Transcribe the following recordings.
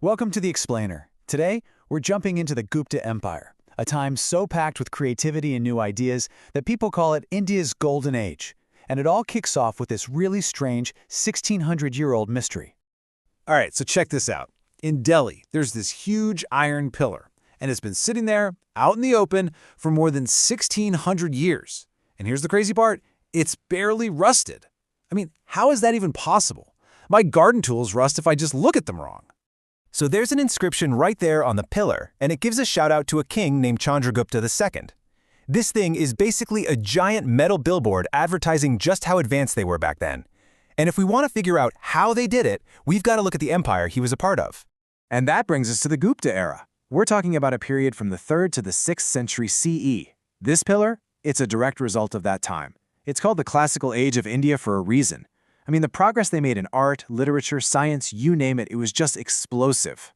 Welcome to The Explainer. Today, we're jumping into the Gupta Empire, a time so packed with creativity and new ideas that people call it India's Golden Age. And it all kicks off with this really strange 1600-year-old mystery. All right, so check this out. In Delhi, there's this huge iron pillar, and it's been sitting there out in the open for more than 1,600 years. And here's the crazy part, it's barely rusted. I mean, how is that even possible? My garden tools rust if I just look at them wrong. So there's an inscription right there on the pillar, and it gives a shout out to a king named Chandragupta II. This thing is basically a giant metal billboard advertising just how advanced they were back then. And if we want to figure out how they did it, we've got to look at the empire he was a part of. And that brings us to the Gupta era. We're talking about a period from the 3rd to the 6th century CE. This pillar, it's a direct result of that time. It's called the classical age of India for a reason. I mean, the progress they made in art, literature, science, you name it, it was just explosive.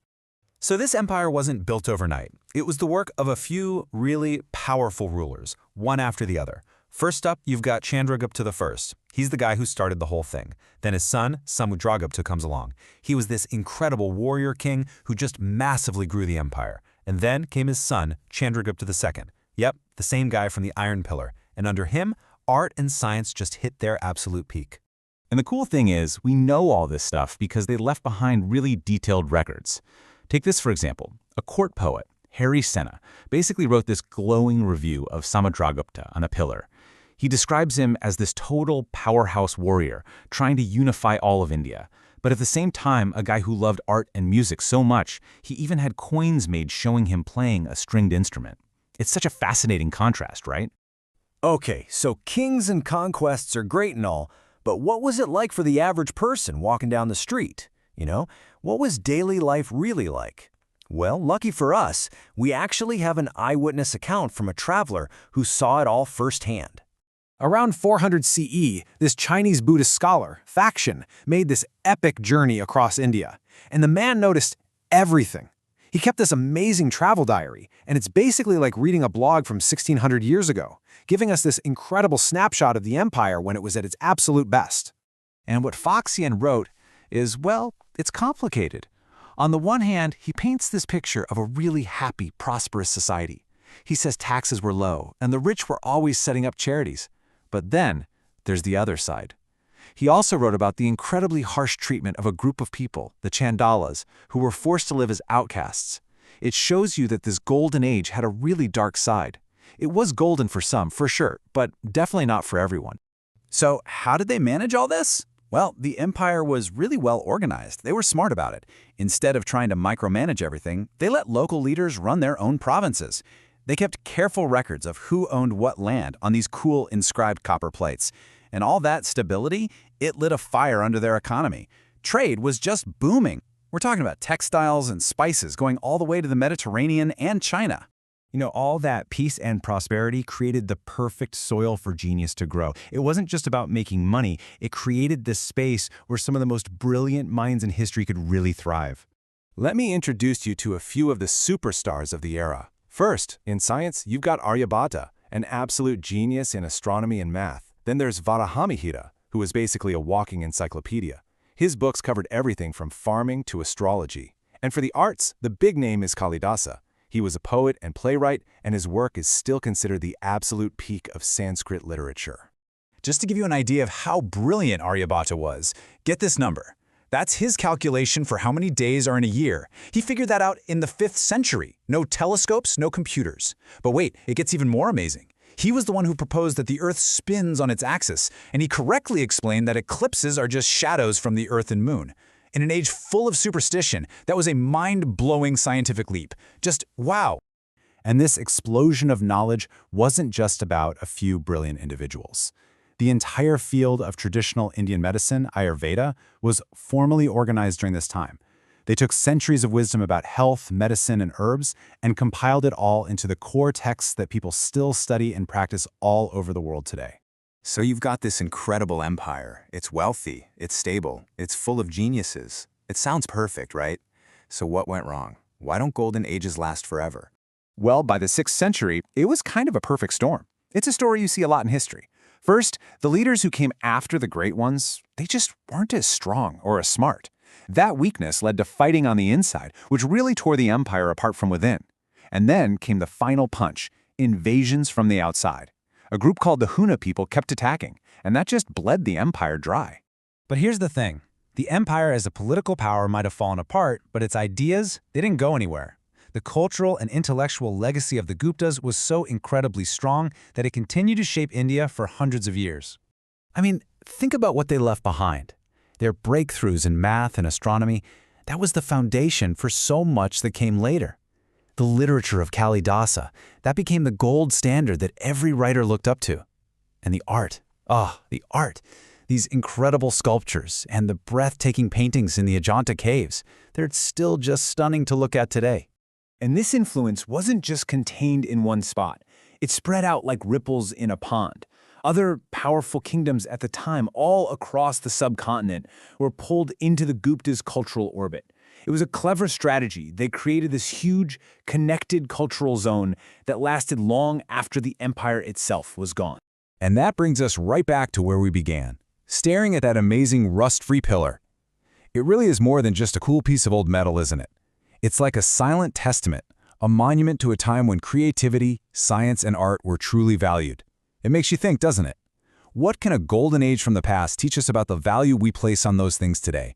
So this empire wasn't built overnight. It was the work of a few really powerful rulers, one after the other. First up, you've got Chandragupta I. He's the guy who started the whole thing. Then his son, Samudragupta, comes along. He was this incredible warrior king who just massively grew the empire. And then came his son, Chandragupta II. Yep, the same guy from the Iron Pillar. And under him, art and science just hit their absolute peak. And the cool thing is, we know all this stuff because they left behind really detailed records. Take this for example. A court poet, Hari Sena, basically wrote this glowing review of Samudragupta on a pillar. He describes him as this total powerhouse warrior, trying to unify all of India. But at the same time, a guy who loved art and music so much, he even had coins made showing him playing a stringed instrument. It's such a fascinating contrast, right? Okay, so kings and conquests are great and all, but what was it like for the average person walking down the street? What was daily life really like? Well, lucky for us, we actually have an eyewitness account from a traveler who saw it all firsthand. Around 400 CE, this Chinese Buddhist scholar, Faxian, made this epic journey across India. And the man noticed everything. He kept this amazing travel diary, and it's basically like reading a blog from 1600 years ago, giving us this incredible snapshot of the empire when it was at its absolute best. And what Faxian wrote is, well, it's complicated. On the one hand, he paints this picture of a really happy, prosperous society. He says taxes were low, and the rich were always setting up charities. But then, there's the other side. He also wrote about the incredibly harsh treatment of a group of people, the Chandalas, who were forced to live as outcasts. It shows you that this golden age had a really dark side. It was golden for some, for sure, but definitely not for everyone. So how did they manage all this? Well, the empire was really well organized. They were smart about it. Instead of trying to micromanage everything, they let local leaders run their own provinces. They kept careful records of who owned what land on these cool inscribed copper plates. And all that stability, it lit a fire under their economy. Trade was just booming. We're talking about textiles and spices going all the way to the Mediterranean and China. All that peace and prosperity created the perfect soil for genius to grow. It wasn't just about making money. It created this space where some of the most brilliant minds in history could really thrive. Let me introduce you to a few of the superstars of the era. First, in science, you've got Aryabhata, an absolute genius in astronomy and math. Then there's Varahamihira, who was basically a walking encyclopedia. His books covered everything from farming to astrology. And for the arts, the big name is Kalidasa. He was a poet and playwright, and his work is still considered the absolute peak of Sanskrit literature. Just to give you an idea of how brilliant Aryabhata was, get this number. That's his calculation for how many days are in a year. He figured that out in the 5th century. No telescopes, no computers. But wait, it gets even more amazing. He was the one who proposed that the Earth spins on its axis, and he correctly explained that eclipses are just shadows from the Earth and Moon. In an age full of superstition, that was a mind-blowing scientific leap. Just wow. And this explosion of knowledge wasn't just about a few brilliant individuals. The entire field of traditional Indian medicine, Ayurveda, was formally organized during this time. They took centuries of wisdom about health, medicine, and herbs and compiled it all into the core texts that people still study and practice all over the world today. So you've got this incredible empire. It's wealthy, it's stable, it's full of geniuses. It sounds perfect, right? So what went wrong? Why don't golden ages last forever? Well, by the 6th century, it was kind of a perfect storm. It's a story you see a lot in history. First, the leaders who came after the great ones, they just weren't as strong or as smart. That weakness led to fighting on the inside, which really tore the empire apart from within. And then came the final punch, invasions from the outside. A group called the Huna people kept attacking, and that just bled the empire dry. But here's the thing. The empire as a political power might have fallen apart, but its ideas, they didn't go anywhere. The cultural and intellectual legacy of the Guptas was so incredibly strong that it continued to shape India for hundreds of years. I mean, think about what they left behind. Their breakthroughs in math and astronomy, that was the foundation for so much that came later. The literature of Kalidasa, that became the gold standard that every writer looked up to. And the art, the art. These incredible sculptures and the breathtaking paintings in the Ajanta caves, they're still just stunning to look at today. And this influence wasn't just contained in one spot. It spread out like ripples in a pond. Other powerful kingdoms at the time, all across the subcontinent, were pulled into the Guptas' cultural orbit. It was a clever strategy. They created this huge, connected cultural zone that lasted long after the empire itself was gone. And that brings us right back to where we began, staring at that amazing rust-free pillar. It really is more than just a cool piece of old metal, isn't it? It's like a silent testament, a monument to a time when creativity, science, and art were truly valued. It makes you think, doesn't it? What can a golden age from the past teach us about the value we place on those things today?